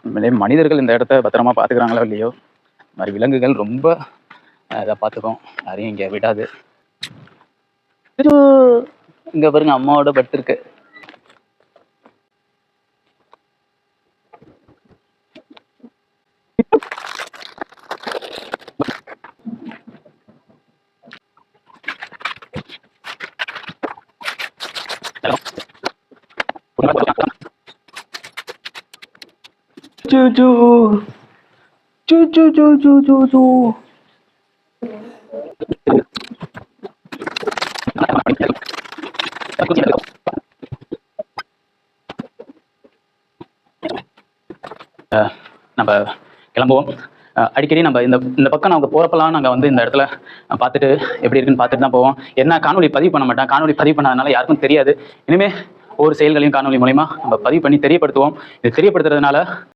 உண்மையிலே மனிதர்கள் இந்த இடத்த பத்திரமா பார்த்துக்கிறாங்களோ இல்லையோ, இந்த மாதிரி விலங்குகள் ரொம்ப இதை பார்த்துக்கும். யாரையும் இங்கே விடாது. இங்க பாருங்க, அம்மாவோட படுத்திருக்கு. Cucu, cucu, cucu, cucu. நம்ம கிளம்புவோம். அடிக்கடி நம்ம இந்த பக்கம் நாங்கள் போகிறப்பெல்லாம் நாங்கள் வந்து இந்த இடத்துல பார்த்துட்டு எப்படி இருக்குன்னு பார்த்துட்டு தான் போவோம். என்ன காணொலி பதிவு பண்ண மாட்டேன், காணொலி பதிவு பண்ணாதனால யாருக்கும் தெரியாது. இனிமேல் ஒவ்வொரு செயல்களையும் காணொலி மூலமா நம்ம பதிவு பண்ணி தெரியப்படுத்துவோம். இது தெரியப்படுத்துறதுனால